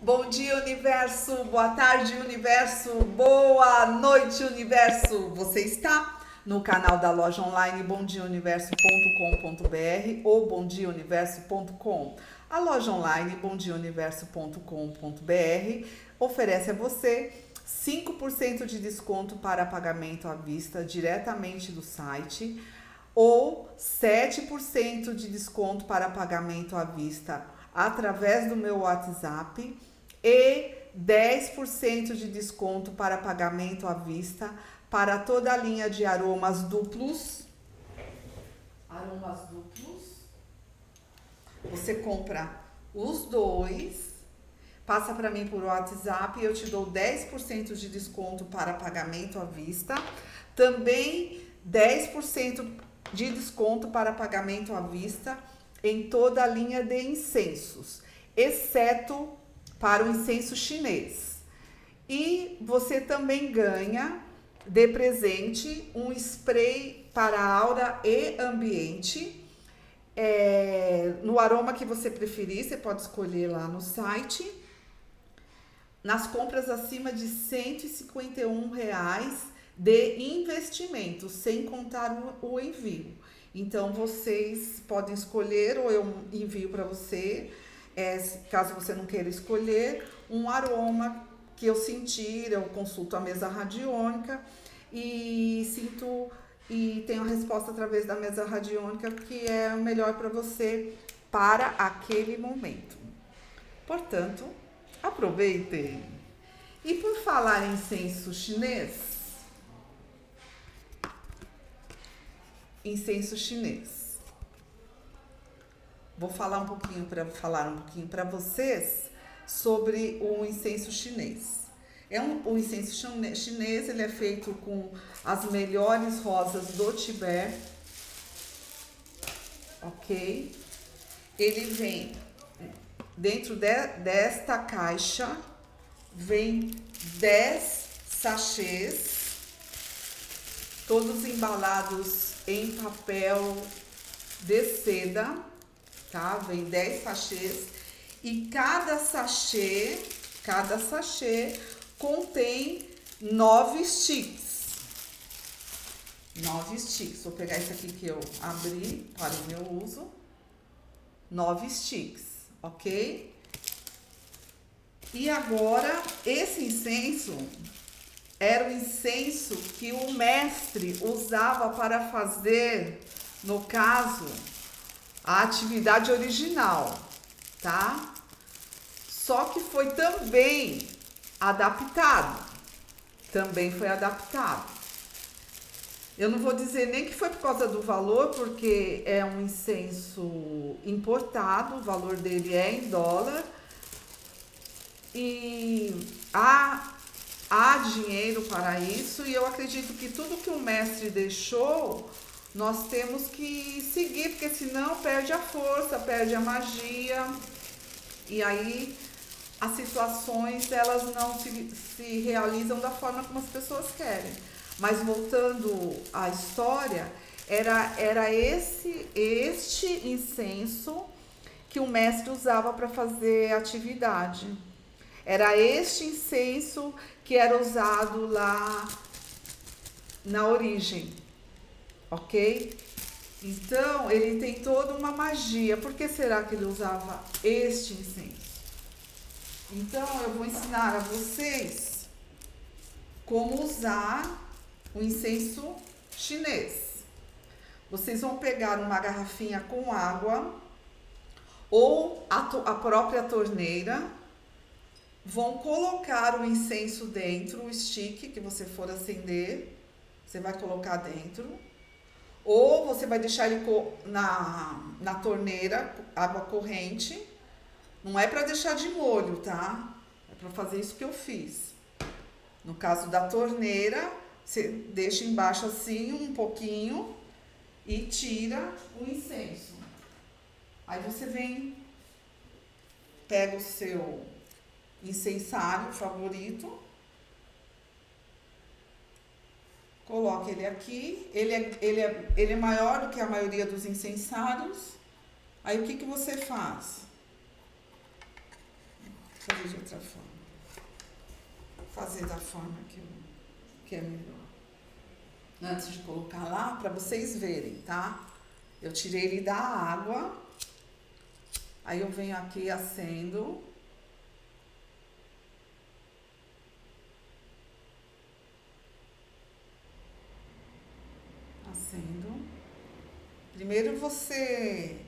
Bom dia, universo. Boa tarde, universo. Boa noite, universo. Você está no canal da loja online bomdiauniverso.com.br ou bomdiauniverso.com. A loja online bomdiauniverso.com.br oferece a você 5% de desconto para pagamento à vista diretamente do site ou 7% de desconto para pagamento à vista através do meu WhatsApp e 10% de desconto para pagamento à vista para toda a linha de aromas duplos. Você compra os dois, passa para mim por WhatsApp e eu te dou 10% de desconto para pagamento à vista. Também 10% de desconto para pagamento à vista em toda a linha de incensos, exceto para o incenso chinês. E você também ganha de presente um spray para aura e ambiente, no aroma que você preferir, você pode escolher lá no site. Nas compras acima de R$151 de investimento, sem contar o envio. Então, vocês podem escolher ou eu envio para você, caso você não queira escolher, um aroma que eu sentir, eu consulto a mesa radiônica e sinto e tenho a resposta através da mesa radiônica que é o melhor para você para aquele momento. Portanto, aproveitem! E por falar em incenso chinês, vou falar um pouquinho para vocês sobre o incenso chinês. O incenso chinês, ele é feito com as melhores rosas do Tibete, ok? Ele vem dentro desta caixa, vem 10 sachês, todos embalados em papel de seda, tá? Vem 10 sachês e cada sachê contém 9 sticks. 9 sticks. Vou pegar esse aqui que eu abri para o meu uso. 9 sticks, ok? E agora, esse incenso era o incenso que o mestre usava para fazer, no caso, a atividade original, tá? Só que foi também adaptado. Eu não vou dizer nem que foi por causa do valor, porque é um incenso importado, o valor dele é em dólar. E há dinheiro para isso, e eu acredito que tudo que o mestre deixou, nós temos que seguir, porque senão perde a força, perde a magia, e aí as situações elas não se realizam da forma como as pessoas querem. Mas voltando à história, era este incenso que o mestre usava para fazer atividade. Era este incenso que era usado lá na origem, ok? Então, ele tem toda uma magia. Por que será que ele usava este incenso? Então, eu vou ensinar a vocês como usar o incenso chinês. Vocês vão pegar uma garrafinha com água ou a própria torneira, vão colocar o incenso dentro, o stick que você for acender, você vai colocar dentro, ou você vai deixar ele na torneira, água corrente. Não é para deixar de molho, tá? É para fazer isso que eu fiz. No caso da torneira, você deixa embaixo assim um pouquinho e tira o incenso. Aí você vem, pega o seu incensário favorito, coloca ele aqui, ele é maior do que a maioria dos incensários. Aí o que você faz? fazer de outra forma. Vou fazer da forma que é melhor. Antes de colocar lá, para vocês verem, tá? Eu tirei ele da água. Aí eu venho aqui, acendo. Acendo. Primeiro você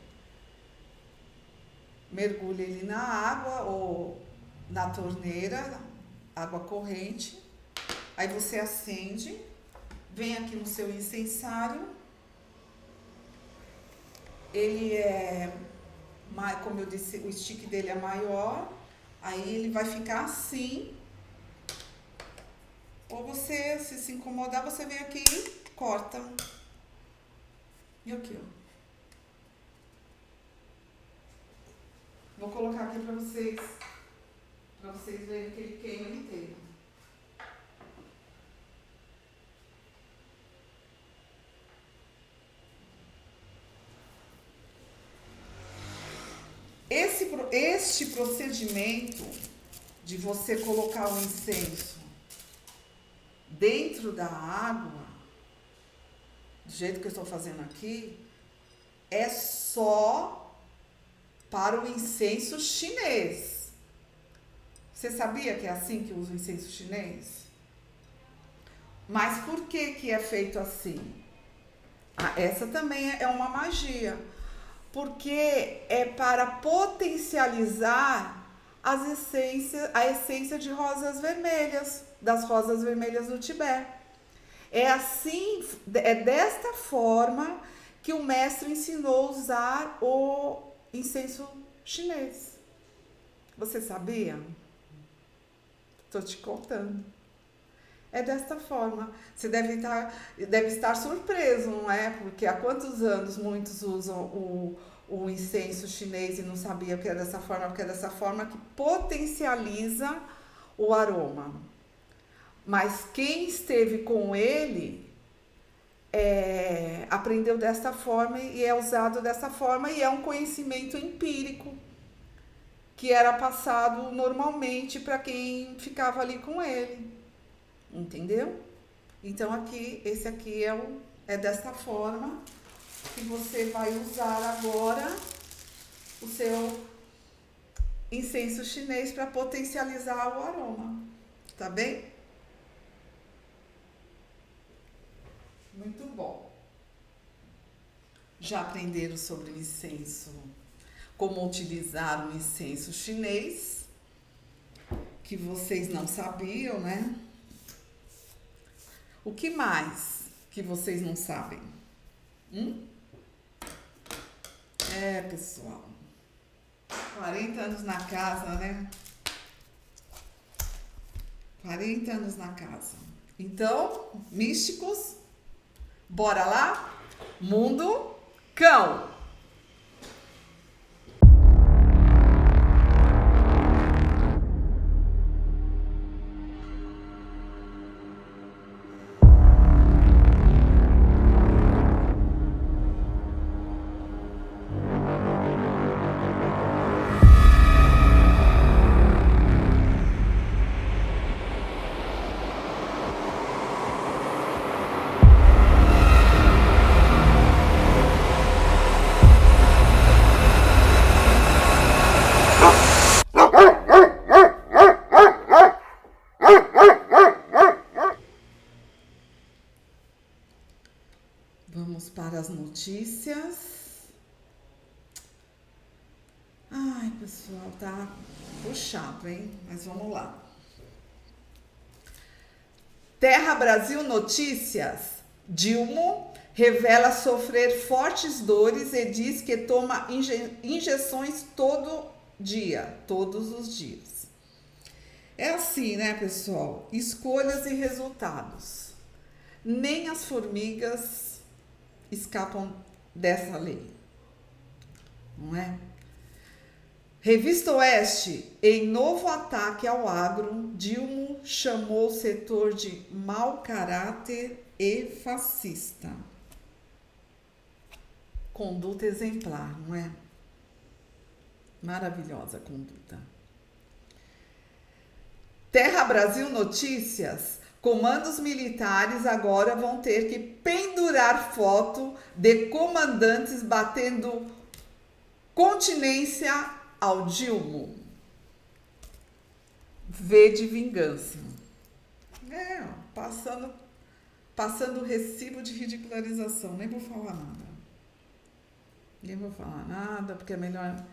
mergulha ele na água ou na torneira, água corrente. Aí você acende, vem aqui no seu incensário. Ele é, como eu disse, o stick dele é maior. Aí ele vai ficar assim. Ou você, se incomodar, você vem aqui e corta. E aqui, ó. Vou colocar aqui pra vocês verem que ele queima inteiro. Este procedimento de você colocar o incenso dentro da água, do jeito que eu estou fazendo aqui, é só para o incenso chinês. Você sabia que é assim que usa o incenso chinês? Mas por que é feito assim? Essa também é uma magia. Porque é para potencializar a essência de rosas vermelhas, das rosas vermelhas do Tibete. É assim, é desta forma que o mestre ensinou a usar o incenso chinês. Você sabia? Estou te contando. É desta forma. Você deve estar surpreso, não é? Porque há quantos anos muitos usam o incenso chinês e não sabiam que é dessa forma, porque é dessa forma que potencializa o aroma. Mas quem esteve com ele aprendeu desta forma e é usado dessa forma, e é um conhecimento empírico que era passado normalmente para quem ficava ali com ele. Entendeu? Então aqui, esse aqui é desta forma que você vai usar agora o seu incenso chinês para potencializar o aroma. Tá bem? Muito bom. Já aprenderam sobre o incenso, como utilizar o incenso chinês, que vocês não sabiam, né? O que mais que vocês não sabem? Pessoal, 40 anos na casa, né? 40 anos na casa. Então, místicos, bora lá? Mundo Cão! Vamos para as notícias. Ai, pessoal, tá puxado, hein? Mas vamos lá. Terra Brasil Notícias. Dilma revela sofrer fortes dores e diz que toma injeções todo dia, todos os dias. É assim, né, pessoal? Escolhas e resultados. Nem as formigas escapam dessa lei, não é? Revista Oeste, em novo ataque ao agro, Dilma chamou o setor de mau caráter e fascista. Conduta exemplar, não é? Maravilhosa conduta. Brasil Notícias, comandos militares agora vão ter que pendurar foto de comandantes batendo continência ao Dilma. V de vingança. Passando o recibo de ridicularização. Nem vou falar nada, porque é melhor...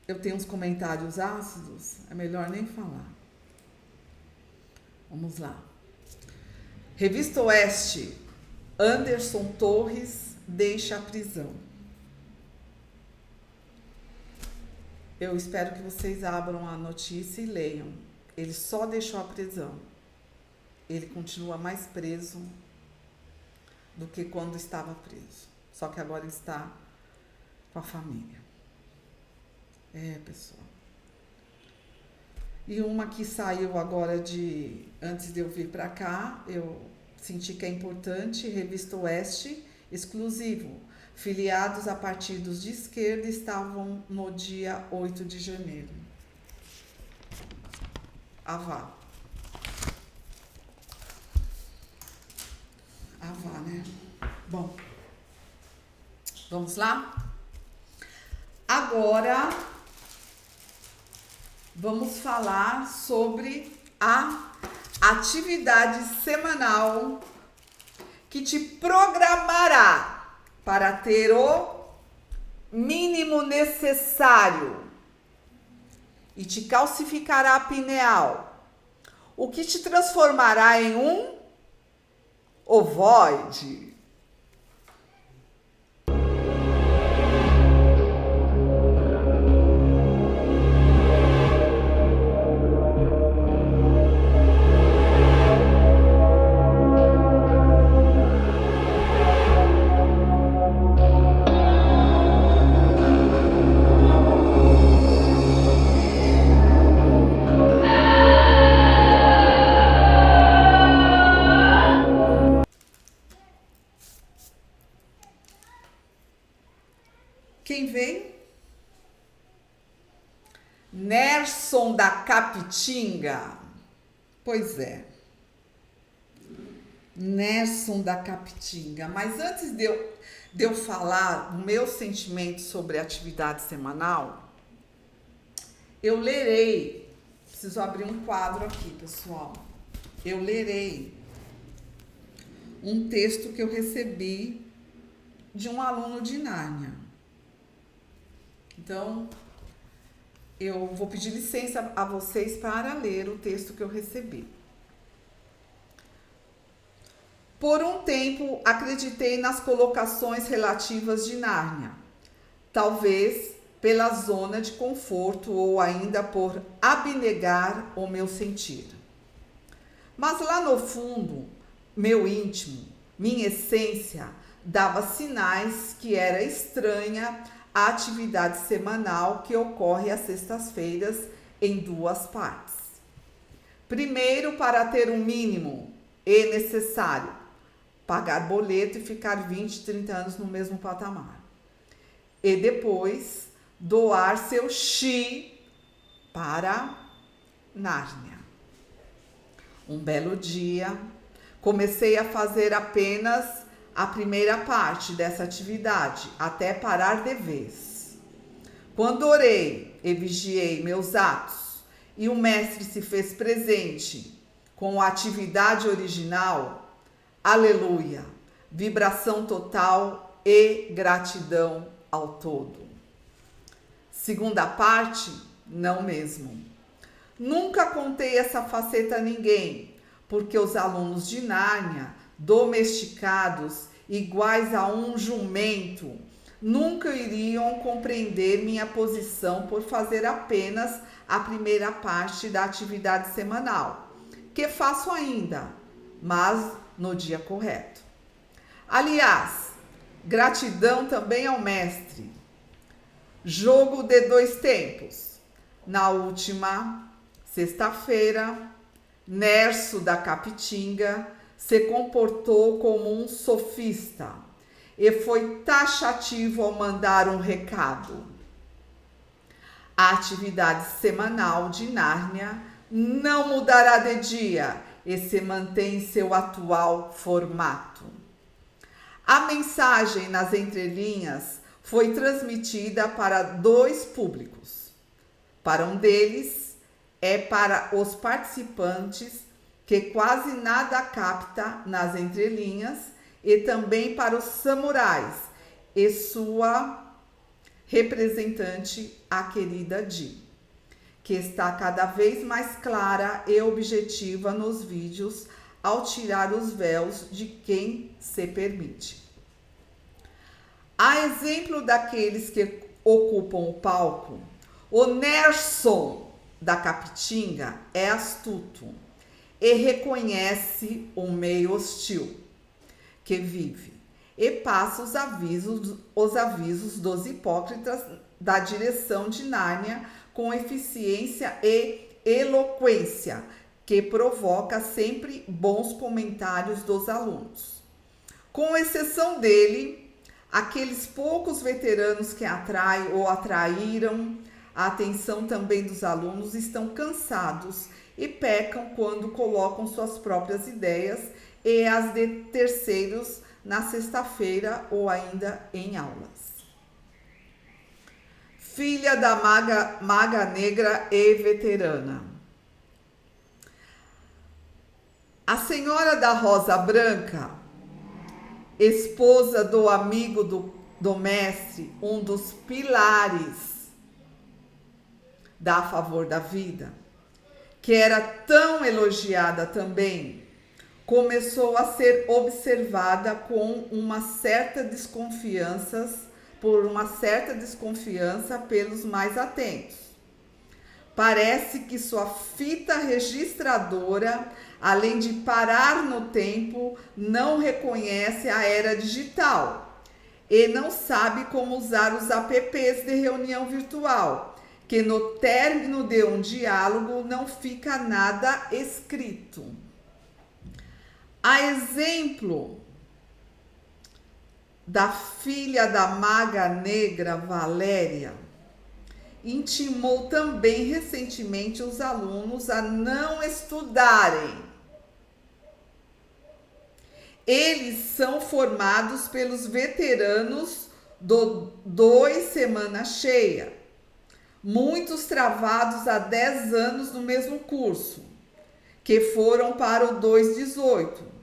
Eu tenho uns comentários ácidos, é melhor nem falar. Vamos lá. Revista Oeste, Anderson Torres deixa a prisão. Eu espero que vocês abram a notícia e leiam. Ele só deixou a prisão. Ele continua mais preso do que quando estava preso. Só que agora está com a família. Pessoal. E uma que saiu agora antes de eu vir para cá, eu senti que é importante, Revista Oeste, exclusivo. Filiados a partidos de esquerda estavam no dia 8 de janeiro. Avá, né? Bom, vamos lá? Agora, vamos falar sobre a atividade semanal que te programará para ter o mínimo necessário e te calcificará a pineal, o que te transformará em um ovoide. Quem vem? Nerson da Capitinga. Pois é. Nerson da Capitinga. Mas antes de eu falar o meu sentimento sobre a atividade semanal, eu lerei. Preciso abrir um quadro aqui, pessoal. Eu lerei um texto que eu recebi de um aluno de Nárnia. Então, eu vou pedir licença a vocês para ler o texto que eu recebi. Por um tempo, acreditei nas colocações relativas de Nárnia, talvez pela zona de conforto ou ainda por abnegar o meu sentir. Mas lá no fundo, meu íntimo, minha essência, dava sinais que era estranha a atividade semanal que ocorre às sextas-feiras em duas partes. Primeiro, para ter um mínimo e necessário, pagar boleto e ficar 20, 30 anos no mesmo patamar. E depois, doar seu chi para Nárnia. Um belo dia, comecei a fazer apenas a primeira parte dessa atividade, até parar de vez. Quando orei e vigiei meus atos, e o mestre se fez presente com a atividade original, aleluia, vibração total e gratidão ao todo. Segunda parte, não mesmo. Nunca contei essa faceta a ninguém, porque os alunos de Nárnia, domesticados, iguais a um jumento, nunca iriam compreender minha posição por fazer apenas a primeira parte da atividade semanal, que faço ainda, mas no dia correto. Aliás, gratidão também ao mestre. Jogo de dois tempos. Na última sexta-feira, Nerso da Capitinga se comportou como um sofista e foi taxativo ao mandar um recado. A atividade semanal de Nárnia não mudará de dia e se mantém em seu atual formato. A mensagem nas entrelinhas foi transmitida para 2 públicos. Para um deles é para os participantes que quase nada capta nas entrelinhas e também para os samurais e sua representante, a querida Di, que está cada vez mais clara e objetiva nos vídeos ao tirar os véus de quem se permite. A exemplo daqueles que ocupam o palco, o Nerson da Capitinga é astuto e reconhece o meio hostil que vive e passa os avisos dos hipócritas da direção de Nárnia com eficiência e eloquência, que provoca sempre bons comentários dos alunos. Com exceção dele, aqueles poucos veteranos que atraem ou atraíram a atenção também dos alunos estão cansados e pecam quando colocam suas próprias ideias e as de terceiros na sexta-feira ou ainda em aulas. Filha da maga negra e veterana. A senhora da Rosa Branca, esposa do amigo do mestre, um dos pilares da A Favor da Vida, que era tão elogiada também, começou a ser observada com uma certa desconfiança pelos mais atentos. Parece que sua fita registradora, além de parar no tempo, não reconhece a era digital e não sabe como usar os apps de reunião virtual, que no término de um diálogo não fica nada escrito. A exemplo da filha da maga negra Valéria, intimou também recentemente os alunos a não estudarem. Eles são formados pelos veteranos do 2 Semana Cheia, muitos travados há 10 anos no mesmo curso, que foram para o 218.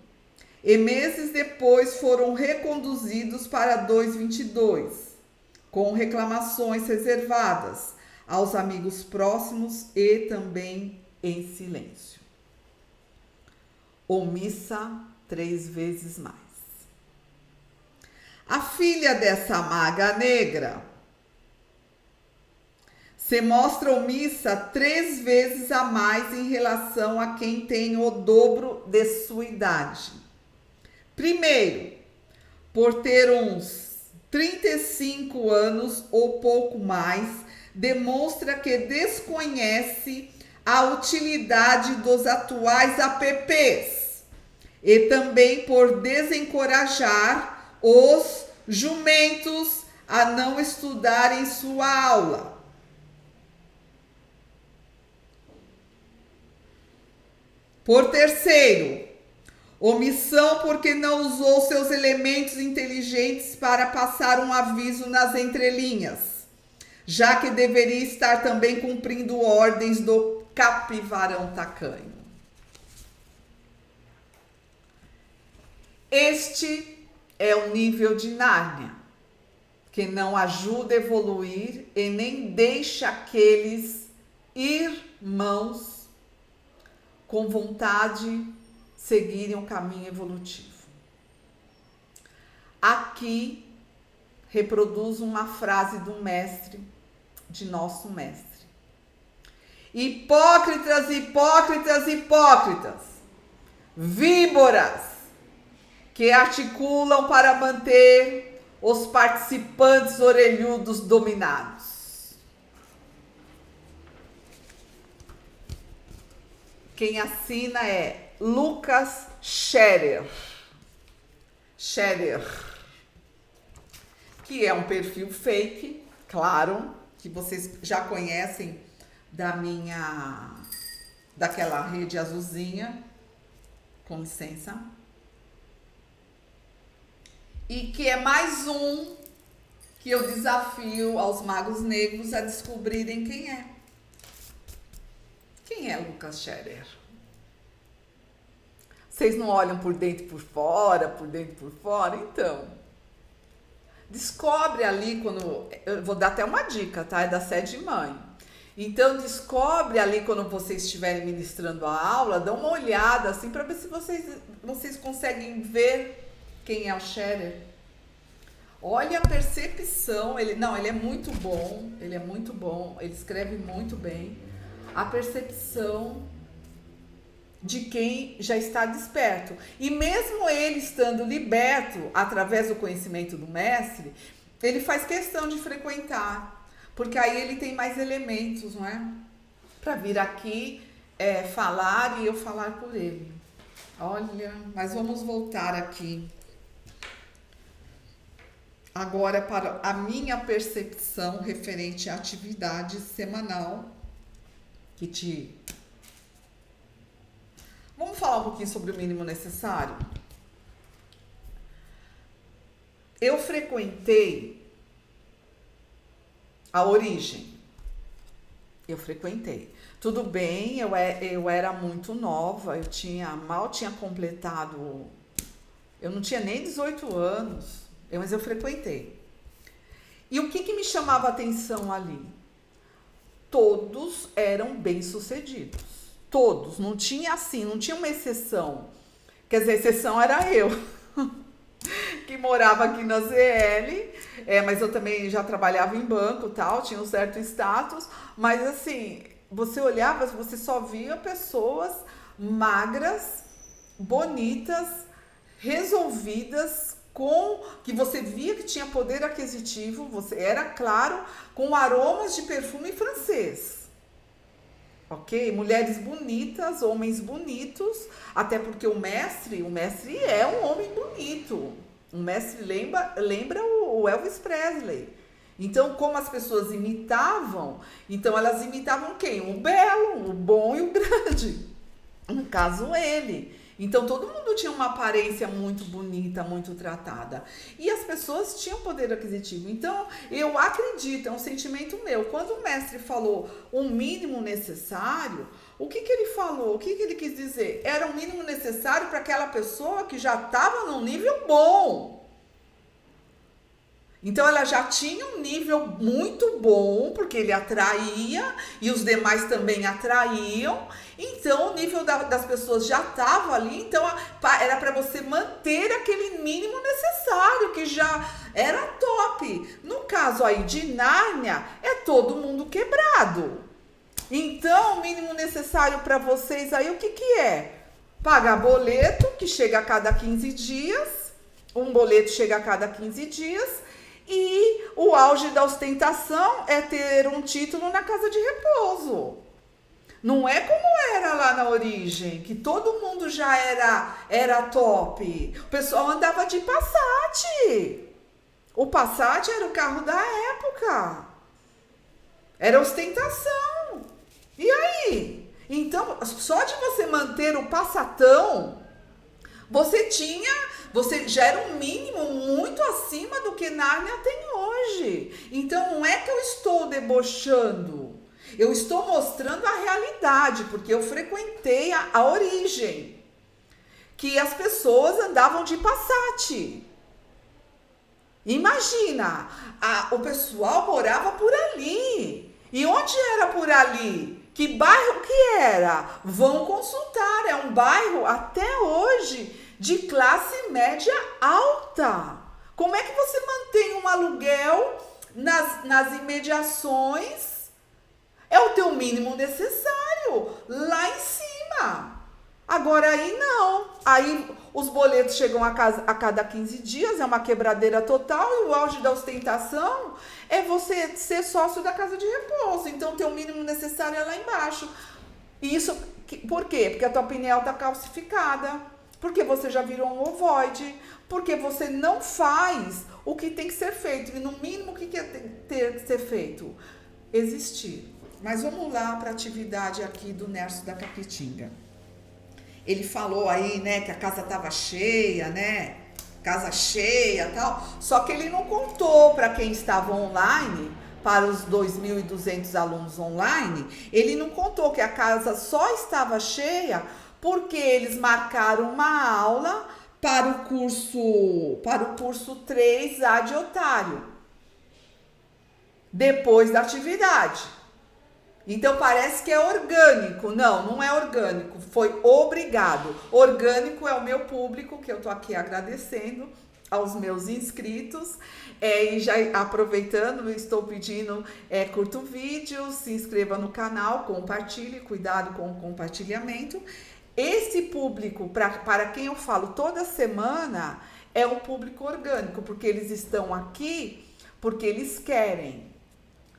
E meses depois foram reconduzidos para 222, com reclamações reservadas aos amigos próximos e também em silêncio. Omissa 3 vezes mais. A filha dessa maga negra se mostra omissa 3 vezes a mais em relação a quem tem o dobro de sua idade. Primeiro, por ter uns 35 anos ou pouco mais, demonstra que desconhece a utilidade dos atuais apps e também por desencorajar os jumentos a não estudarem sua aula. Por terceiro, omissão porque não usou seus elementos inteligentes para passar um aviso nas entrelinhas, já que deveria estar também cumprindo ordens do capivarão tacanho. Este é o nível de Nárnia, que não ajuda a evoluir e nem deixa aqueles irmãos com vontade seguirem um caminho evolutivo. Aqui reproduz uma frase do mestre, de nosso mestre. Hipócritas, hipócritas, hipócritas, víboras que articulam para manter os participantes orelhudos dominados. Quem assina é Lucas Scherer, que é um perfil fake, claro, que vocês já conhecem da minha daquela rede azulzinha, com licença, e que é mais um que eu desafio aos magos negros a descobrirem quem é. Quem é Lucas Scherer? Vocês não olham por dentro e por fora, por dentro e por fora? Então, descobre ali quando... Eu vou dar até uma dica, tá? É da Sede Mãe. Então, descobre ali quando vocês estiverem ministrando a aula, dá uma olhada assim para ver se vocês conseguem ver quem é o Scherer. Olha a percepção, ele é muito bom, ele escreve muito bem. A percepção de quem já está desperto. E mesmo ele estando liberto através do conhecimento do mestre, ele faz questão de frequentar, porque aí ele tem mais elementos, não é? Para vir aqui falar e eu falar por ele. Olha, mas vamos voltar aqui. Agora para a minha percepção referente à atividade semanal Vamos falar um pouquinho sobre o mínimo necessário? Eu frequentei a origem. Tudo bem, eu era muito nova, mal tinha completado, eu não tinha nem 18 anos, mas eu frequentei. E o que me chamava a atenção ali? Todos eram bem-sucedidos. Todos. Não tinha uma exceção. Quer dizer, a exceção era eu, que morava aqui na ZL, mas eu também já trabalhava em banco, tal, tinha um certo status, mas assim, você olhava, você só via pessoas magras, bonitas, resolvidas, que você via que tinha poder aquisitivo, era claro, com aromas de perfume francês. Ok? Mulheres bonitas, homens bonitos, até porque o mestre é um homem bonito. O mestre lembra o Elvis Presley. Então, como as pessoas imitavam, então elas imitavam quem? O belo, o bom e o grande. No caso, ele. Então, todo mundo tinha uma aparência muito bonita, muito tratada. E as pessoas tinham poder aquisitivo. Então, eu acredito, é um sentimento meu. Quando o mestre falou um mínimo necessário, o que ele falou? O que ele quis dizer? Era um mínimo necessário para aquela pessoa que já estava num nível bom. Então, ela já tinha um nível muito bom, porque ele atraía e os demais também atraíam. Então, o nível das pessoas já estava ali. Então, era para você manter aquele mínimo necessário, que já era top. No caso aí de Nárnia, é todo mundo quebrado. Então, o mínimo necessário para vocês aí, o que é? Pagar boleto, que chega a cada 15 dias. Um boleto chega a cada 15 dias. E o auge da ostentação é ter um título na casa de repouso. Não é como era lá na origem, que todo mundo já era top. O pessoal andava de Passat. O Passat era o carro da época. Era ostentação. E aí? Então, só de você manter o Passatão, você já era um mínimo muito acima do que Nárnia tem hoje. Então, não é que eu estou debochando. Eu estou mostrando a realidade, porque eu frequentei a origem. Que as pessoas andavam de Passat. Imagina, o pessoal morava por ali. E onde era por ali? Que bairro que era? Vão consultar, é um bairro até hoje de classe média alta. Como é que você mantém um aluguel nas imediações? É o teu mínimo necessário, lá em cima. Agora aí não. Aí os boletos chegam a cada 15 dias, é uma quebradeira total, e o auge da ostentação é você ser sócio da casa de repouso. Então, o teu mínimo necessário é lá embaixo. Isso, por quê? Porque a tua pineal está calcificada. Porque você já virou um ovoide. Porque você não faz o que tem que ser feito. E no mínimo, o que tem que ser feito? Existir. Mas vamos lá para a atividade aqui do Nércio da Capitinga. Ele falou aí, né, que a casa estava cheia, né? Casa cheia e tal. Só que ele não contou para quem estava online, para os 2.200 alunos online, ele não contou que a casa só estava cheia porque eles marcaram uma aula para o curso 3A de Otário, depois da atividade. Então parece que é orgânico. Não, não é orgânico, foi obrigado. Orgânico é o meu público, que eu tô aqui agradecendo aos meus inscritos. E já aproveitando, estou pedindo, curta o vídeo, se inscreva no canal, compartilhe, cuidado com o compartilhamento. Esse público, para quem eu falo toda semana, é um público orgânico, porque eles estão aqui porque eles querem.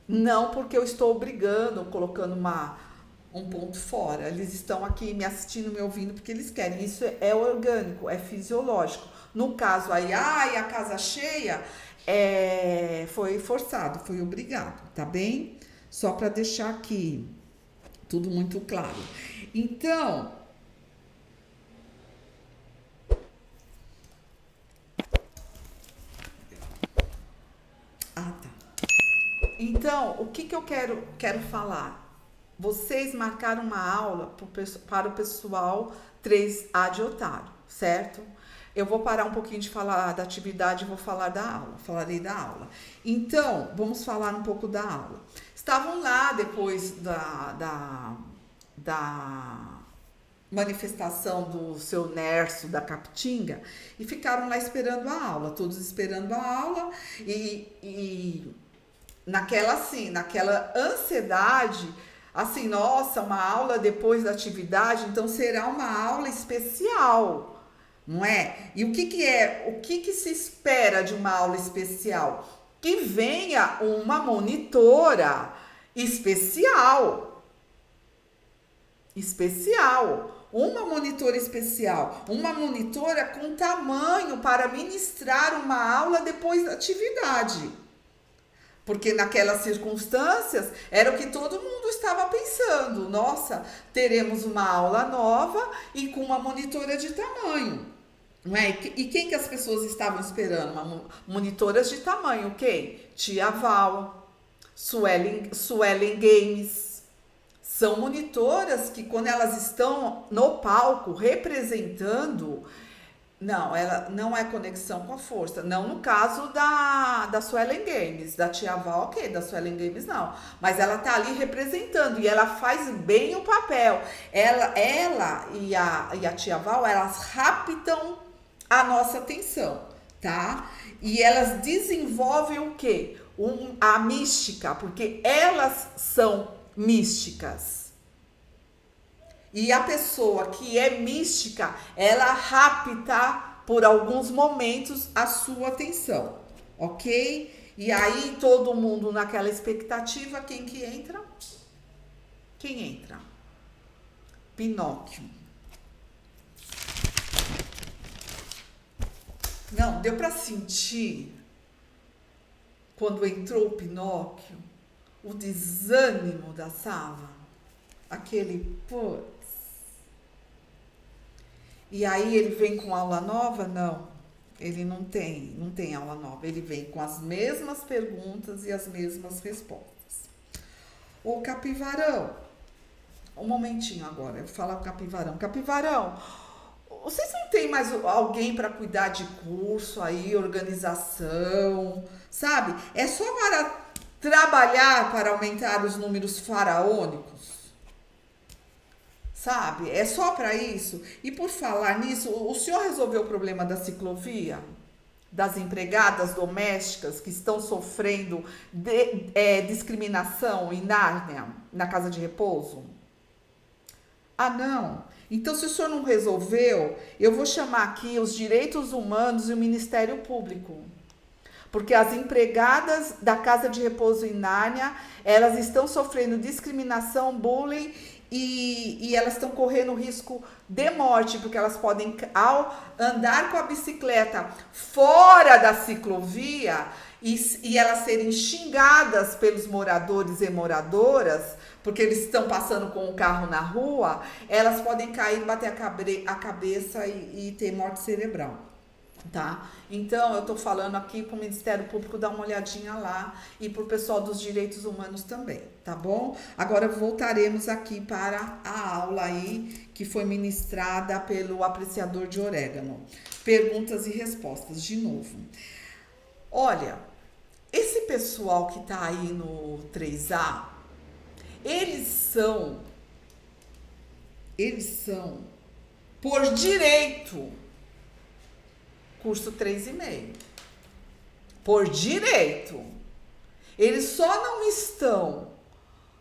Não porque eu estou obrigando ou colocando um ponto fora. Eles estão aqui me assistindo, me ouvindo porque eles querem. Isso é orgânico, é fisiológico. No caso aí, a casa cheia, foi forçado, foi obrigado, tá bem? Só para deixar aqui tudo muito claro. Então, tá. Então, o que eu quero falar? Vocês marcaram uma aula para o pessoal 3A de Otário, certo? Eu vou parar um pouquinho de falar da atividade e vou falar da aula. Falarei da aula. Então, vamos falar um pouco da aula. Estavam lá depois da manifestação do seu Nércio da Capitinga e ficaram lá esperando a aula, todos esperando a aula e naquela ansiedade, assim, nossa, uma aula depois da atividade, então será uma aula especial, não é? E o que se espera de uma aula especial? Que venha uma monitora especial, uma monitora especial, uma monitora com tamanho para ministrar uma aula depois da atividade. Porque naquelas circunstâncias era o que todo mundo estava pensando. Nossa, teremos uma aula nova e com uma monitora de tamanho. Não é? E quem que as pessoas estavam esperando? Monitoras de tamanho, quem? Tia Val, Suelen Games. São monitoras que quando elas estão no palco representando... Não, ela não é conexão com a força. Não no caso da Suelen Games, da Tia Val, ok, da Suelen Games não. Mas ela tá ali representando e ela faz bem o papel. Ela e a Tia Val, elas raptam a nossa atenção, tá? E elas desenvolvem o quê? A mística, porque elas são místicas. E a pessoa que é mística, ela rapta por alguns momentos a sua atenção, ok? E aí todo mundo naquela expectativa, quem que entra? Quem entra? Pinóquio. Não, deu para sentir quando entrou o Pinóquio, o desânimo da sala, aquele putz. E aí ele vem com aula nova? Não, ele não tem aula nova. Ele vem com as mesmas perguntas e as mesmas respostas. Ô Capivarão, um momentinho agora, eu vou falar com o Capivarão. Capivarão, vocês não tem mais alguém para cuidar de curso aí, organização, sabe? É só para trabalhar para aumentar os números faraônicos? Sabe? É só para isso. E por falar nisso, o senhor resolveu o problema da ciclovia? Das empregadas domésticas que estão sofrendo discriminação em Nárnia, na casa de repouso? Ah, não. Então, se o senhor não resolveu, eu vou chamar aqui os direitos humanos e o Ministério Público. Porque as empregadas da casa de repouso em Nárnia, elas estão sofrendo discriminação, bullying e elas estão correndo risco de morte, porque elas podem, ao andar com a bicicleta fora da ciclovia, e elas serem xingadas pelos moradores e moradoras, porque eles estão passando com o carro na rua, elas podem cair, bater a cabeça e ter morte cerebral. Tá? Então, eu tô falando aqui para o Ministério Público dar uma olhadinha lá e para o pessoal dos direitos humanos também, tá bom? Agora voltaremos aqui para a aula aí que foi ministrada pelo apreciador de orégano. Perguntas e respostas de novo. Olha, esse pessoal que tá aí no 3A, eles são por direito curso 3,5. Por direito. Eles só não estão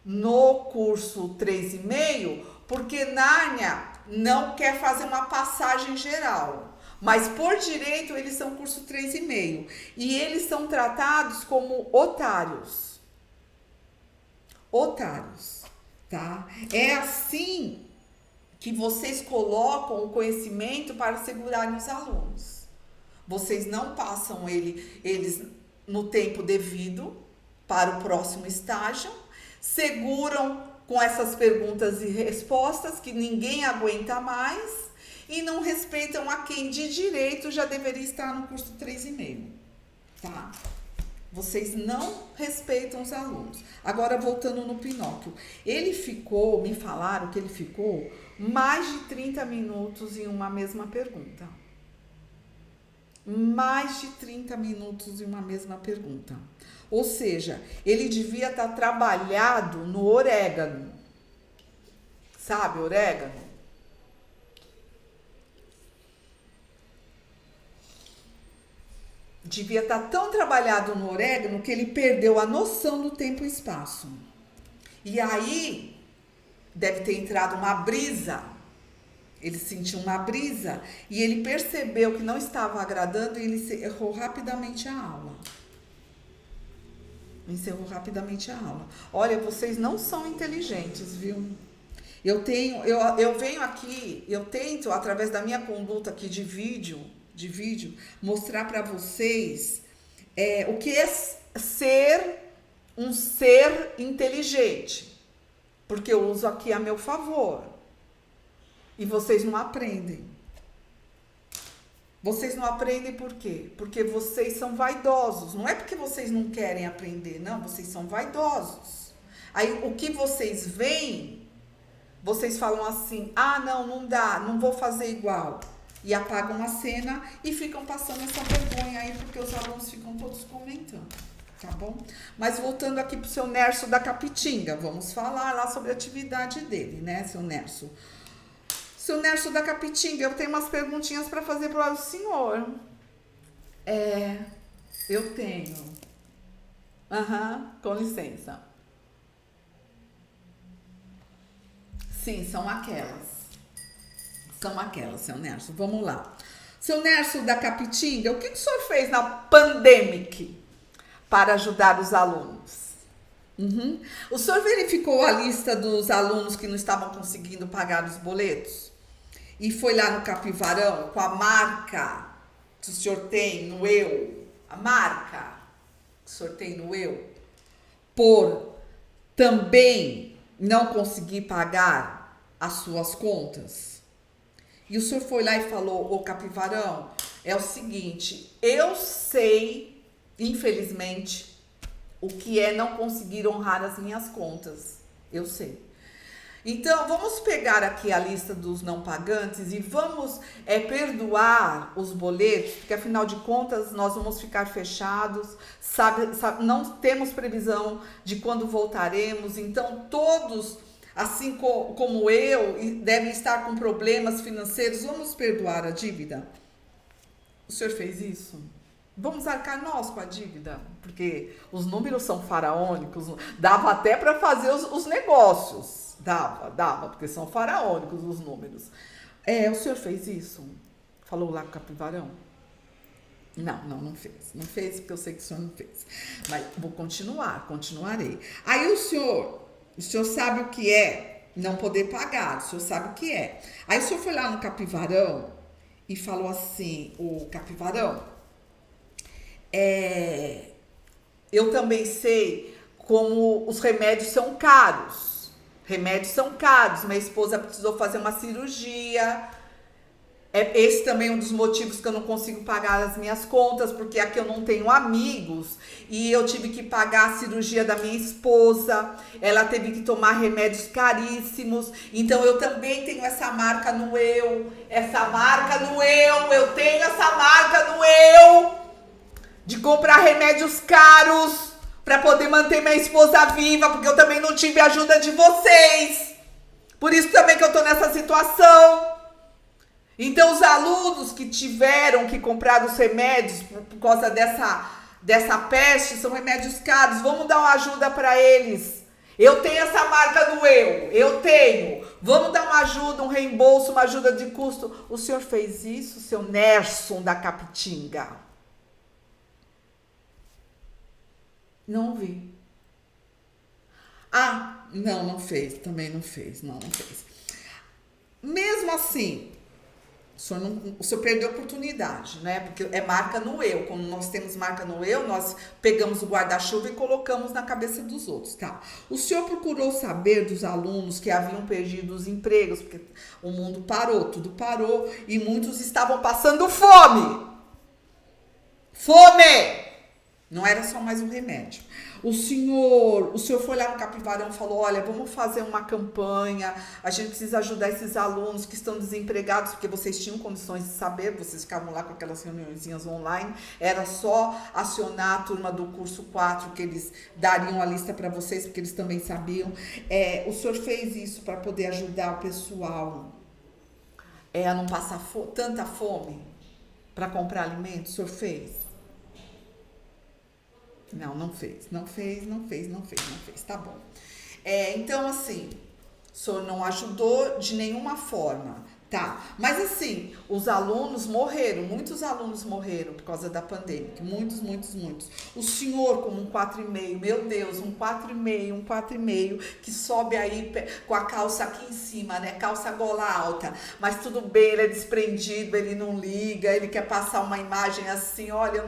no curso 3,5 porque Nárnia não quer fazer uma passagem geral. Mas por direito eles são curso 3,5. E eles são tratados como otários. Otários, tá? É assim que vocês colocam o conhecimento para segurarem os alunos. Vocês não passam eles no tempo devido para o próximo estágio, seguram com essas perguntas e respostas que ninguém aguenta mais e não respeitam a quem de direito já deveria estar no curso 3,5, tá? Vocês não respeitam os alunos. Agora, voltando no Pinóquio. Me falaram que ele ficou mais de 30 minutos em uma mesma pergunta. Mais de 30 minutos em uma mesma pergunta. Ou seja, ele devia estar trabalhado no orégano. Sabe, orégano? Devia estar tão trabalhado no orégano que ele perdeu a noção do tempo e espaço. E aí, deve ter entrado uma brisa. Ele sentiu uma brisa e ele percebeu que não estava agradando e ele encerrou rapidamente a aula. Olha, vocês não são inteligentes, viu? Eu venho aqui, eu tento, através da minha conduta aqui de vídeo, mostrar para vocês o que é ser um ser inteligente. Porque eu uso aqui a meu favor. E vocês não aprendem. Vocês não aprendem por quê? Porque vocês são vaidosos. Não é porque vocês não querem aprender, não. Vocês são vaidosos. Aí, o que vocês veem, vocês falam assim, não dá, não vou fazer igual. E apagam a cena e ficam passando essa vergonha aí, porque os alunos ficam todos comentando. Tá bom? Mas voltando aqui pro seu Nerso da Capitinga, vamos falar lá sobre a atividade dele, né, seu Nerso? Seu Nerso da Capitinga, eu tenho umas perguntinhas para fazer para o senhor. Eu tenho. Com licença. Sim, são aquelas. Seu Nerso. Vamos lá. Seu Nerso da Capitinga, o que o senhor fez na pandemic para ajudar os alunos? O senhor verificou a lista dos alunos que não estavam conseguindo pagar os boletos? E foi lá no Capivarão com a marca que o senhor tem no eu, a marca que o senhor tem no eu, por também não conseguir pagar as suas contas? E o senhor foi lá e falou, ô Capivarão, é o seguinte, eu sei, infelizmente, o que é não conseguir honrar as minhas contas. Eu sei. Então, vamos pegar aqui a lista dos não pagantes e vamos perdoar os boletos, porque afinal de contas nós vamos ficar fechados, não temos previsão de quando voltaremos, então todos, assim como eu, devem estar com problemas financeiros, vamos perdoar a dívida? O senhor fez isso? Vamos arcar nós com a dívida, porque os números são faraônicos, dava até para fazer os negócios. Dava, porque são faraônicos os números. O senhor fez isso? Falou lá com o Capivarão? Não fez. Não fez, porque eu sei que o senhor não fez. Mas vou continuarei. Aí o senhor sabe o que é não poder pagar, o senhor sabe o que é. Aí o senhor foi lá no Capivarão e falou assim, o Capivarão, eu também sei como os remédios são caros. Remédios são caros. Minha esposa precisou fazer uma cirurgia. Esse também é um dos motivos que eu não consigo pagar as minhas contas, porque aqui eu não tenho amigos e eu tive que pagar a cirurgia da minha esposa. Ela teve que tomar remédios caríssimos. Então eu também tenho essa marca no eu. Eu tenho essa marca no eu de comprar remédios caros para poder manter minha esposa viva, porque eu também não tive ajuda de vocês. Por isso também que eu tô nessa situação. Então, os alunos que tiveram que comprar os remédios por causa dessa peste, são remédios caros. Vamos dar uma ajuda para eles. Eu tenho essa marca do eu tenho. Vamos dar uma ajuda, um reembolso, uma ajuda de custo. O senhor fez isso, seu Nerson da Capitinga? Não vi. Ah, não fez. Também não fez. Não fez. Mesmo assim, o senhor perdeu a oportunidade, né? Porque é marca no eu. Quando nós temos marca no eu, nós pegamos o guarda-chuva e colocamos na cabeça dos outros, tá? O senhor procurou saber dos alunos que haviam perdido os empregos, porque o mundo parou, tudo parou, e muitos estavam passando fome. Fome! Não era só mais um remédio. O senhor foi lá no Capivarão e falou, olha, vamos fazer uma campanha, a gente precisa ajudar esses alunos que estão desempregados, porque vocês tinham condições de saber, vocês ficavam lá com aquelas reuniõezinhas online, era só acionar a turma do curso 4 que eles dariam a lista para vocês, porque eles também sabiam. O senhor fez isso para poder ajudar o pessoal a não passar tanta fome para comprar alimentos? O senhor fez? Não fez. Tá bom. Então, assim, o senhor não ajudou de nenhuma forma, tá? Mas, assim, os alunos morreram, muitos alunos morreram por causa da pandemia. Muitos. O senhor, como um 4,5, meu Deus, um 4,5, que sobe aí com a calça aqui em cima, né? Calça gola alta. Mas tudo bem, ele é desprendido, ele não liga, ele quer passar uma imagem assim, olha,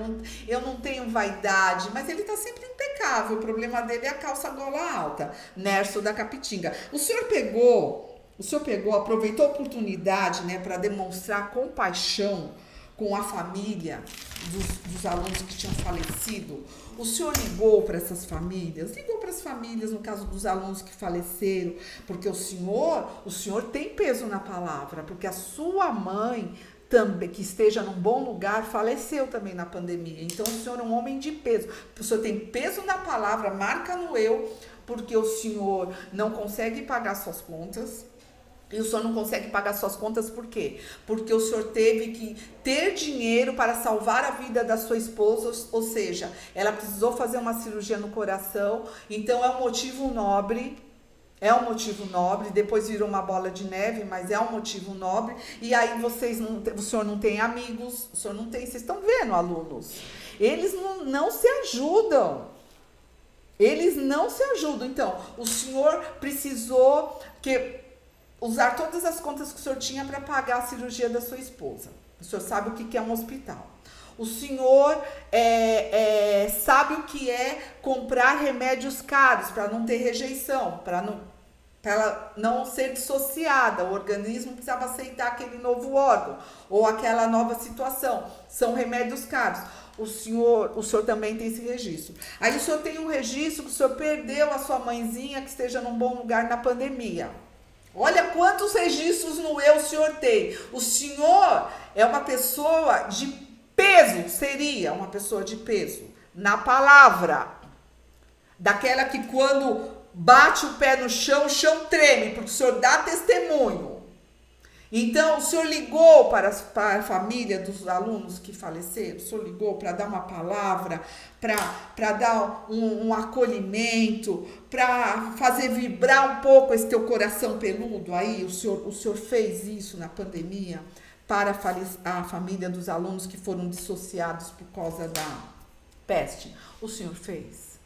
eu não tenho vaidade, mas ele tá sempre impecável. O problema dele é a calça gola alta. Nerso da Capitinga. O senhor aproveitou a oportunidade, né, para demonstrar compaixão com a família dos alunos que tinham falecido. O senhor ligou para essas famílias? Ligou para as famílias, no caso dos alunos que faleceram, porque o senhor tem peso na palavra, porque a sua mãe também, que esteja num bom lugar, faleceu também na pandemia. Então, o senhor é um homem de peso. O senhor tem peso na palavra, marca no eu, porque o senhor não consegue pagar suas contas. E o senhor não consegue pagar suas contas por quê? Porque o senhor teve que ter dinheiro para salvar a vida da sua esposa, ou seja, ela precisou fazer uma cirurgia no coração, então é um motivo nobre, depois virou uma bola de neve, mas é um motivo nobre, e aí o senhor não tem amigos, vocês estão vendo, alunos, eles não se ajudam. Então, o senhor precisou usar todas as contas que o senhor tinha para pagar a cirurgia da sua esposa. O senhor sabe o que é um hospital. O senhor sabe o que é comprar remédios caros para não ter rejeição, para ela não ser dissociada. O organismo precisava aceitar aquele novo órgão ou aquela nova situação. São remédios caros. O senhor também tem esse registro. Aí o senhor tem um registro que o senhor perdeu a sua mãezinha que esteja num bom lugar na pandemia. Olha quantos registros no eu o senhor tem. O senhor é uma pessoa de peso, seria uma pessoa de peso na palavra. Daquela que quando bate o pé no chão, o chão treme, porque o senhor dá testemunho. Então, o senhor ligou para a família dos alunos que faleceram? O senhor ligou para dar uma palavra, para dar um acolhimento, para fazer vibrar um pouco esse teu coração peludo aí? O senhor fez isso na pandemia para a família dos alunos que foram dissociados por causa da peste? O senhor fez?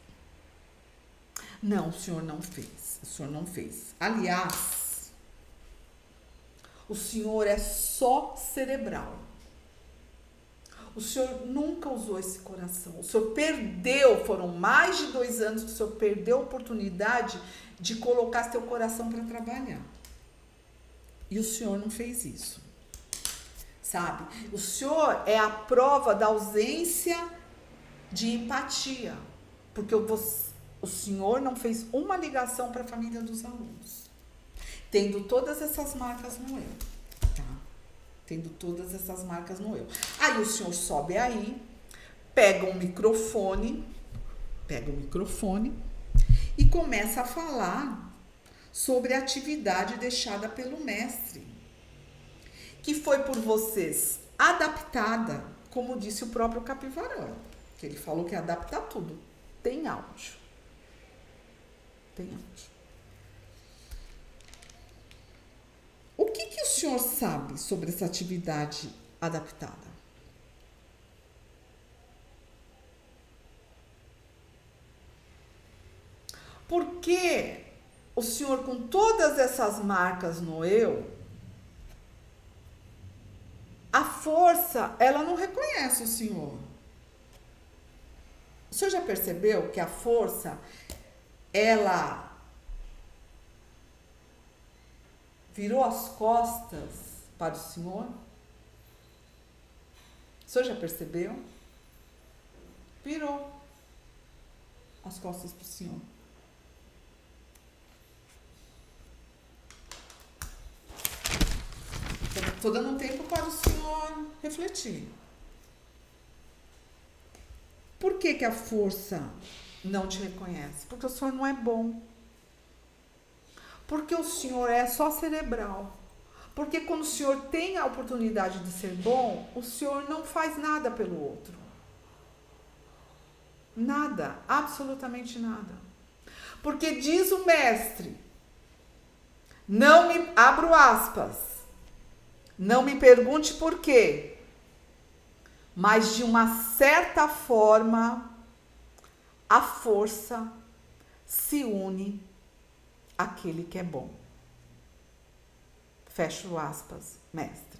Não, o senhor não fez. Aliás, o senhor é só cerebral. O senhor nunca usou esse coração. O senhor perdeu, foram mais de 2 anos que o senhor perdeu a oportunidade de colocar seu coração para trabalhar. E o senhor não fez isso. Sabe? O senhor é a prova da ausência de empatia. Porque o senhor não fez uma ligação para a família dos alunos. Tendo todas essas marcas no eu. Tá? Tendo todas essas marcas no eu. Aí o senhor sobe aí, pega um microfone e começa a falar sobre a atividade deixada pelo mestre, que foi por vocês adaptada, como disse o próprio Capivarão, que ele falou que adapta tudo. Tem áudio. Tem áudio. O que o senhor sabe sobre essa atividade adaptada? Por que o senhor, com todas essas marcas no eu, a força, ela não reconhece o senhor? O senhor já percebeu que a força, ela virou as costas para o senhor? O senhor já percebeu? Virou as costas para o senhor. Estou dando um tempo para o senhor refletir. Por que a força não te reconhece? Porque o senhor não é bom. Porque o senhor é só cerebral. Porque quando o senhor tem a oportunidade de ser bom, o senhor não faz nada pelo outro. Nada, absolutamente nada. Porque diz o mestre, não me, abro aspas, não me pergunte por quê, mas de uma certa forma, a força se une àquele que é bom. Fecho aspas, mestre.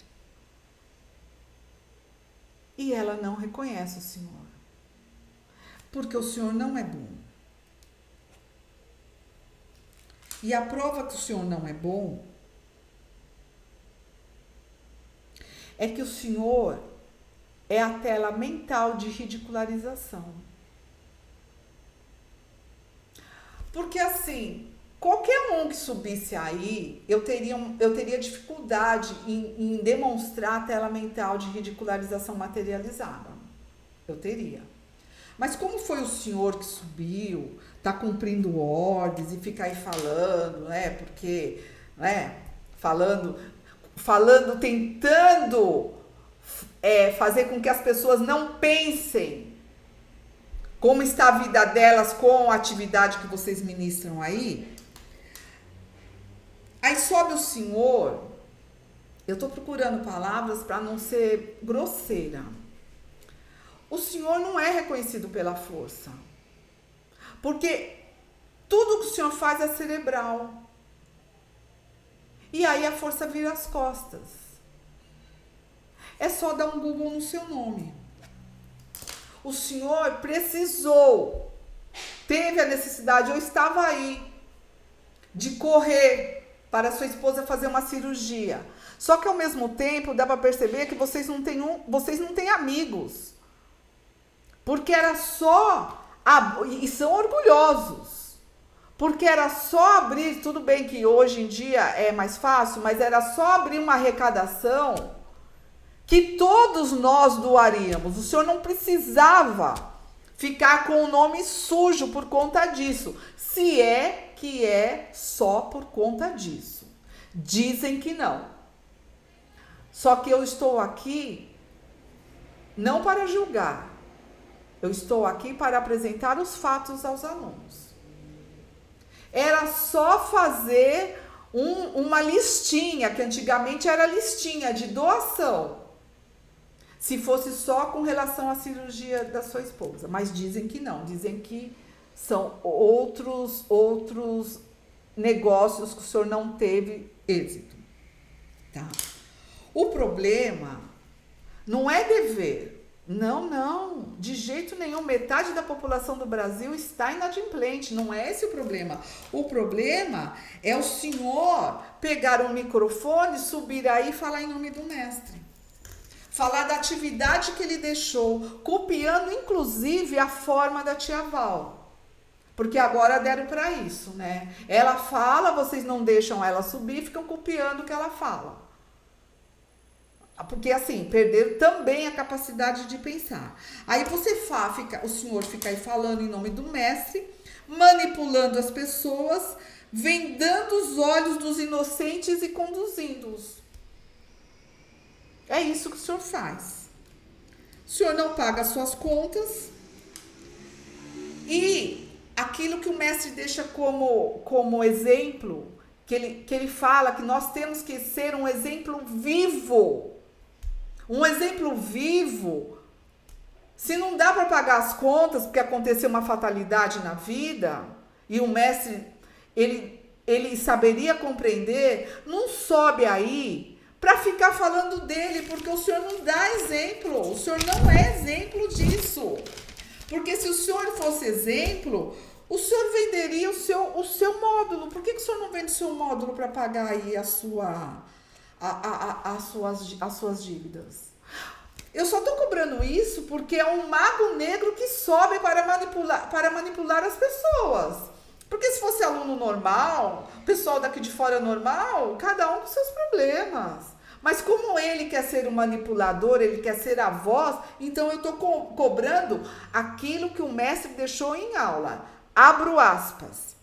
E ela não reconhece o senhor, porque o senhor não é bom. E a prova que o senhor não é bom é que o senhor é a tela mental de ridicularização. Porque assim, qualquer um que subisse aí, eu teria dificuldade em demonstrar a tela mental de ridicularização materializada. Eu teria. Mas como foi o senhor que subiu, tá cumprindo ordens e fica aí falando, né? Porque, né? Falando, tentando fazer com que as pessoas não pensem como está a vida delas com a atividade que vocês ministram aí. Aí sobe o senhor, eu tô procurando palavras para não ser grosseira. O senhor não é reconhecido pela força. Porque tudo que o senhor faz é cerebral. E aí a força vira as costas. É só dar um Google no seu nome. O senhor precisou, teve a necessidade, eu estava aí, de correr para sua esposa fazer uma cirurgia. Só que ao mesmo tempo dá para perceber que vocês não têm amigos. Porque era só, e são orgulhosos, porque era só abrir, tudo bem que hoje em dia é mais fácil, mas era só abrir uma arrecadação que todos nós doaríamos. O senhor não precisava ficar com o nome sujo por conta disso, se é que é só por conta disso. Dizem que não. Só que eu estou aqui não para julgar. Eu estou aqui para apresentar os fatos aos alunos. Era só fazer uma listinha, que antigamente era listinha de doação. Se fosse só com relação à cirurgia da sua esposa. Mas dizem que não. Dizem que são outros negócios que o senhor não teve êxito. Tá? O problema não é dever. Não, não, de jeito nenhum. Metade da população do Brasil está inadimplente. Não é esse o problema. O problema é o senhor pegar um microfone, subir aí e falar em nome do mestre. Falar da atividade que ele deixou, copiando inclusive a forma da tia Val. Porque agora deram para isso, né? Ela fala, vocês não deixam ela subir, ficam copiando o que ela fala. Porque assim, perderam também a capacidade de pensar. Aí o senhor fica aí falando em nome do mestre, manipulando as pessoas, vendando os olhos dos inocentes e conduzindo-os. É isso que o senhor faz. O senhor não paga as suas contas e aquilo que o mestre deixa como exemplo, que ele fala que nós temos que ser um exemplo vivo. Um exemplo vivo. Se não dá para pagar as contas porque aconteceu uma fatalidade na vida e o mestre ele saberia compreender, não sobe aí para ficar falando dele, porque o senhor não dá exemplo. O senhor não é exemplo disso. Porque se o senhor fosse exemplo, o senhor venderia o seu módulo. Por que o senhor não vende o seu módulo para pagar aí as suas dívidas? Eu só estou cobrando isso porque é um mago negro que sobe para manipular as pessoas. Porque se fosse aluno normal, pessoal daqui de fora normal, cada um com seus problemas. Mas como ele quer ser um manipulador, ele quer ser a voz, então eu estou cobrando aquilo que o mestre deixou em aula. Abro aspas.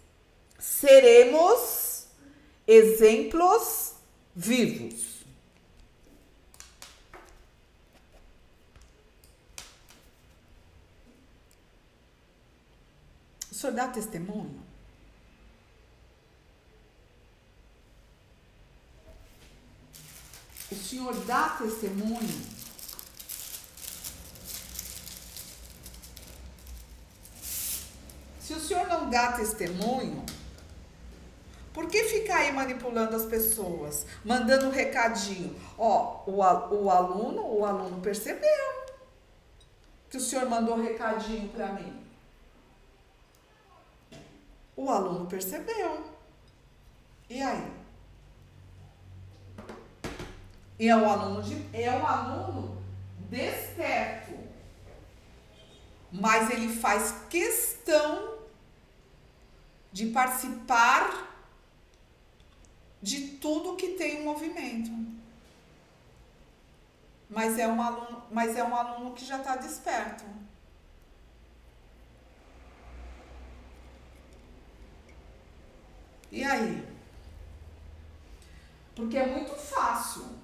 Seremos exemplos vivos. O senhor dá testemunho? O senhor dá testemunho? Se o senhor não dá testemunho, por que ficar aí manipulando as pessoas? Mandando um recadinho. Ó, o aluno percebeu que o senhor mandou um recadinho para mim. O aluno percebeu. E aí? E é um aluno desperto. Mas ele faz questão de participar de tudo que tem um movimento. Mas é um aluno que já está desperto. E aí? Porque é muito fácil.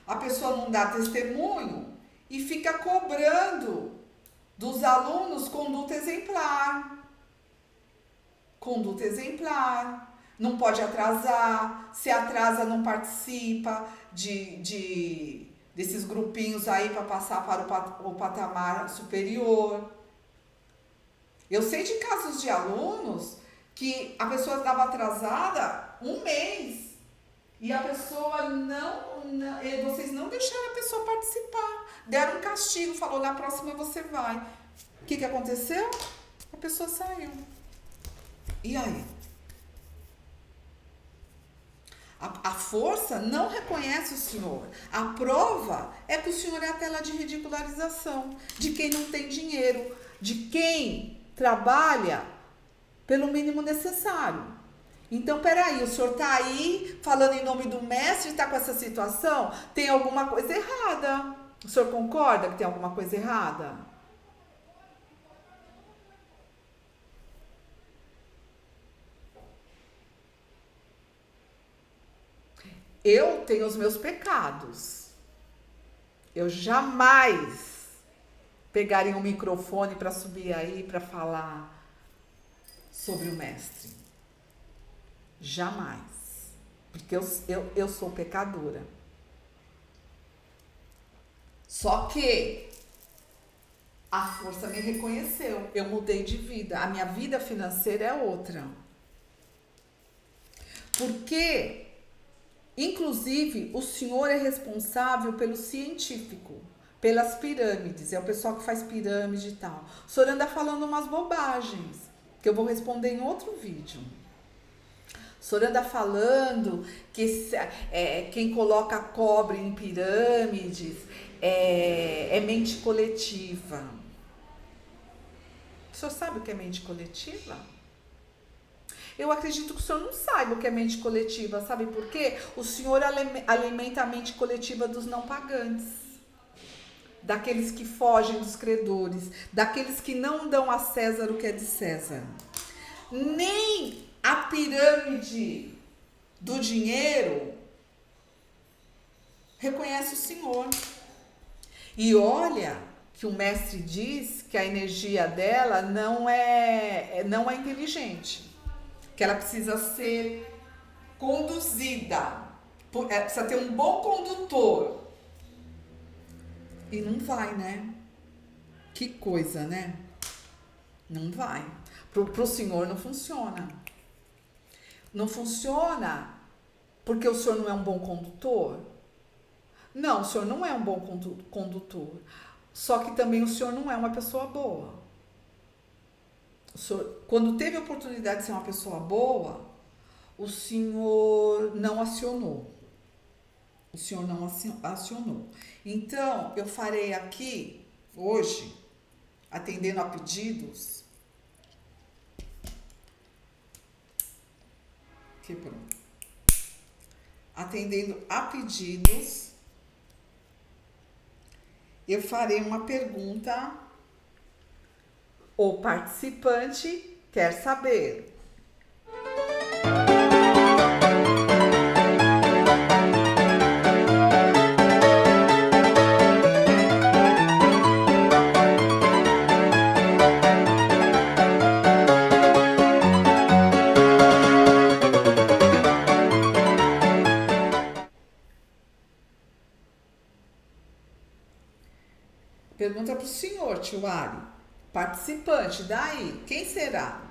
A pessoa não dá testemunho e fica cobrando dos alunos conduta exemplar. Conduta exemplar. Não pode atrasar. Se atrasa, não participa desses grupinhos aí para passar para o patamar superior. Eu sei de casos de alunos que a pessoa estava atrasada 1 mês e a pessoa vocês não deixaram a pessoa participar, deram um castigo, falou na próxima você vai. O que aconteceu? A pessoa saiu. E aí? A força não reconhece o senhor. A prova é que o senhor é a tela de ridicularização de quem não tem dinheiro, de quem trabalha pelo mínimo necessário. Então, peraí, o senhor está aí falando em nome do mestre e está com essa situação? Tem alguma coisa errada. O senhor concorda que tem alguma coisa errada? Eu tenho os meus pecados. Eu jamais pegaria um microfone para subir aí para falar sobre o mestre. Jamais. Porque eu sou pecadora. Só que a força me reconheceu. Eu mudei de vida. A minha vida financeira é outra. Porque, inclusive, o senhor é responsável pelo científico. pelas pirâmides. É o pessoal que faz pirâmide e tal. O senhor anda falando umas bobagens, que eu vou responder em outro vídeo. O senhor anda falando que quem coloca cobre em pirâmides é mente coletiva. O senhor sabe o que é mente coletiva? Eu acredito que o senhor não saiba o que é mente coletiva. Sabe por quê? O senhor alimenta a mente coletiva dos não pagantes. Daqueles que fogem dos credores. Daqueles que não dão a César o que é de César. Nem a pirâmide do dinheiro reconhece o senhor. E olha que o mestre diz que a energia dela não é inteligente. Que ela precisa ser conduzida. Precisa ter um bom condutor. E não vai, né? Que coisa, né? Não vai. Pro senhor não funciona. Não funciona porque o senhor não é um bom condutor? Não, o senhor não é um bom condutor. Só que também o senhor não é uma pessoa boa. O senhor, quando teve a oportunidade de ser uma pessoa boa, o senhor não acionou. O senhor não acionou. Então, eu farei aqui, hoje, atendendo a pedidos. Quebrou. Atendendo a pedidos, eu farei uma pergunta. O participante quer saber. Pergunta para o senhor, tio Ali. Participante, daí, quem será?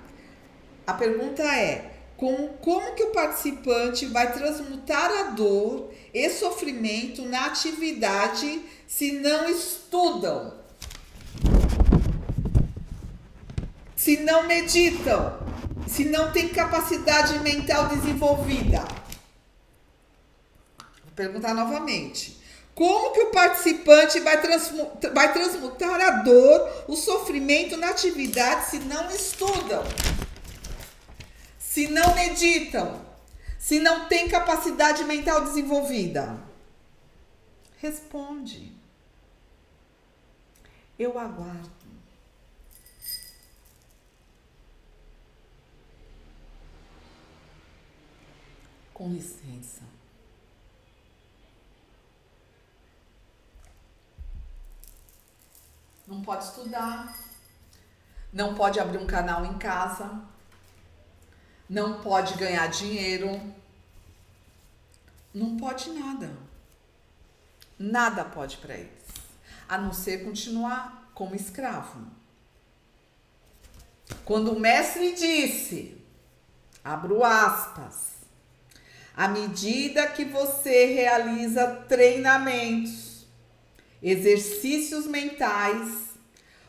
A pergunta é, como que o participante vai transmutar a dor e sofrimento na atividade se não estudam? Se não meditam? Se não tem capacidade mental desenvolvida? Vou perguntar novamente. Como que o participante vai transmutar a dor, o sofrimento na atividade se não estudam? Se não meditam? Se não tem capacidade mental desenvolvida? Responde. Eu aguardo. Com licença. Não pode estudar, não pode abrir um canal em casa, não pode ganhar dinheiro, não pode nada. Nada pode para eles, a não ser continuar como escravo. Quando o mestre disse, abro aspas, à medida que você realiza treinamentos, exercícios mentais,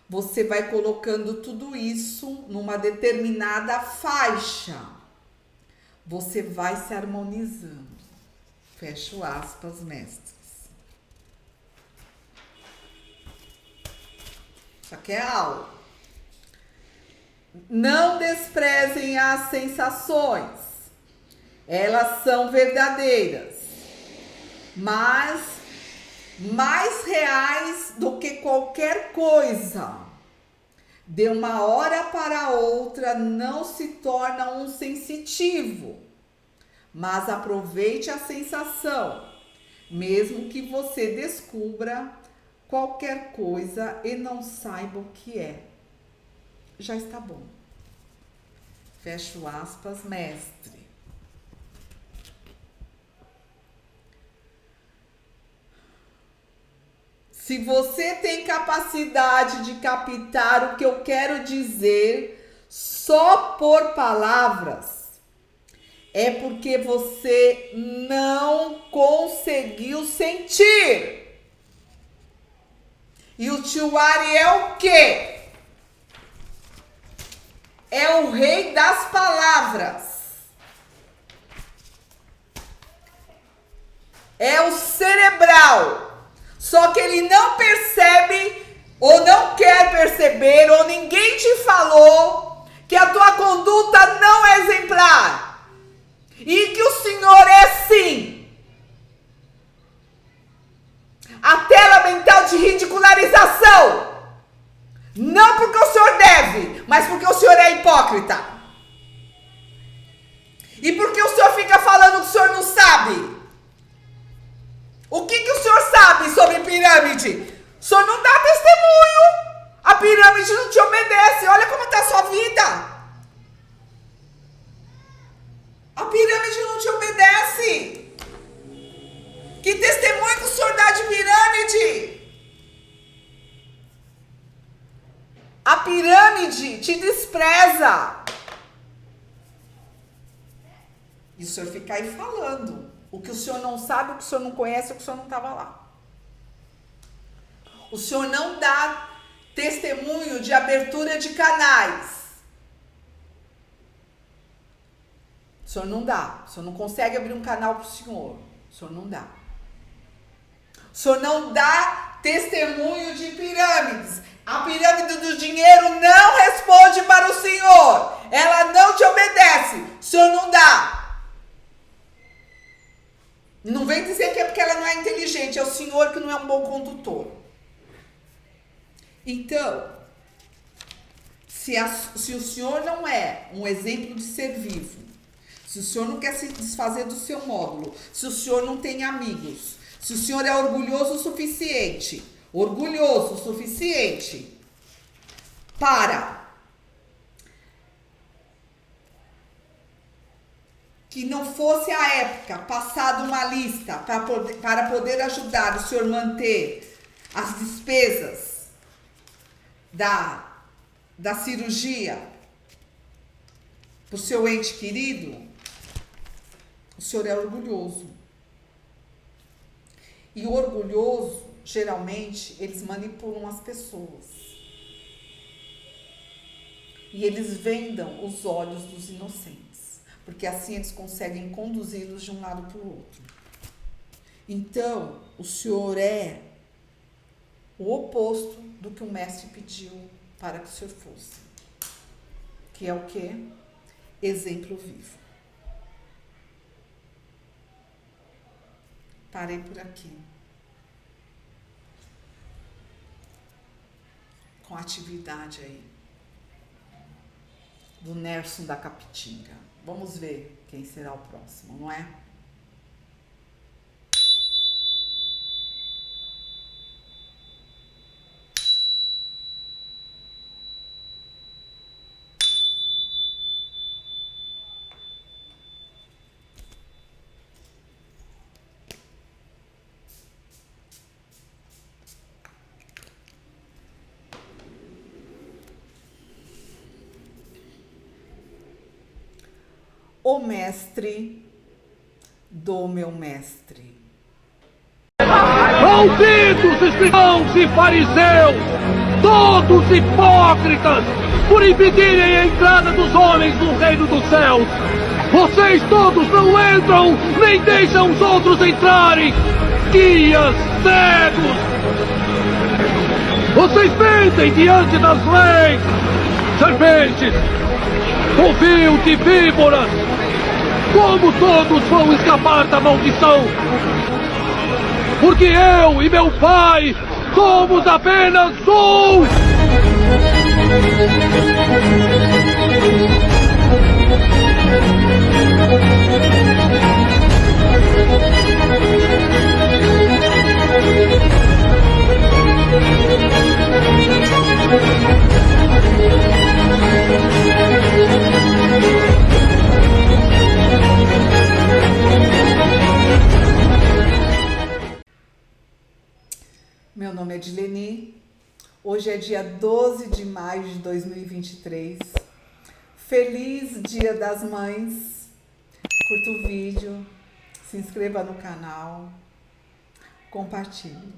você vai colocando tudo isso numa determinada faixa. Você vai se harmonizando. Fecho aspas, mestres. Isso aqui é aula. Não desprezem as sensações. Elas são verdadeiras, mas mais reais do que qualquer coisa. De uma hora para outra não se torna um sensitivo, mas aproveite a sensação, mesmo que você descubra qualquer coisa e não saiba o que é. Já está bom. Fecho aspas, mestre. Se você tem capacidade de captar o que eu quero dizer só por palavras, é porque você não conseguiu sentir. E o tio Ari é o quê? É o rei das palavras. É o cerebral. Só que ele não percebe, ou não quer perceber, ou ninguém te falou que a tua conduta não é exemplar. E que o Senhor é sim a tela mental de ridicularização. Não porque o Senhor deve, mas porque o Senhor é hipócrita. E porque o Senhor fica falando que o Senhor não sabe. O que o Senhor sabe sobre pirâmide? O Senhor não dá testemunho. A pirâmide não te obedece. Olha como está a sua vida. A pirâmide não te obedece. Que testemunho que o Senhor dá de pirâmide? A pirâmide te despreza. E o Senhor fica aí falando. O que o Senhor não sabe, o que o Senhor não conhece, o que o Senhor não estava lá. O Senhor não dá testemunho de abertura de canais. O Senhor não dá. O Senhor não consegue abrir um canal para o Senhor. O Senhor não dá. O Senhor não dá testemunho de pirâmides. A pirâmide do dinheiro não responde para o Senhor. Ela não te obedece. O Senhor não dá. Não vem dizer que é porque ela não é inteligente. É o Senhor que não é um bom condutor. Então, se o Senhor não é um exemplo de ser vivo, se o Senhor não quer se desfazer do seu módulo, se o Senhor não tem amigos, se o Senhor é orgulhoso o suficiente para que não fosse a época passada uma lista para poder ajudar o Senhor manter as despesas da cirurgia para o seu ente querido, o Senhor é orgulhoso. E o orgulhoso, geralmente, eles manipulam as pessoas. E eles vendam os olhos dos inocentes. Porque assim eles conseguem conduzi-los de um lado para o outro. Então, o Senhor é o oposto do que o mestre pediu para que o Senhor fosse. Que é o quê? Exemplo vivo. Parei por aqui. Com a atividade aí do Nerson da Capitinga. Vamos ver quem será o próximo, não é? O mestre do meu mestre. Malditos escribãos e fariseus, todos hipócritas, por impedirem a entrada dos homens no reino dos céus. Vocês todos não entram, nem deixam os outros entrarem. Guias cegos! Vocês mentem diante das leis. Serpentes, covil de víboras! Como todos vão escapar da maldição? Porque eu e meu pai somos apenas um! Meu nome é Dileni, hoje é dia 12 de maio de 2023, feliz Dia das Mães, curta o vídeo, se inscreva no canal, compartilhe.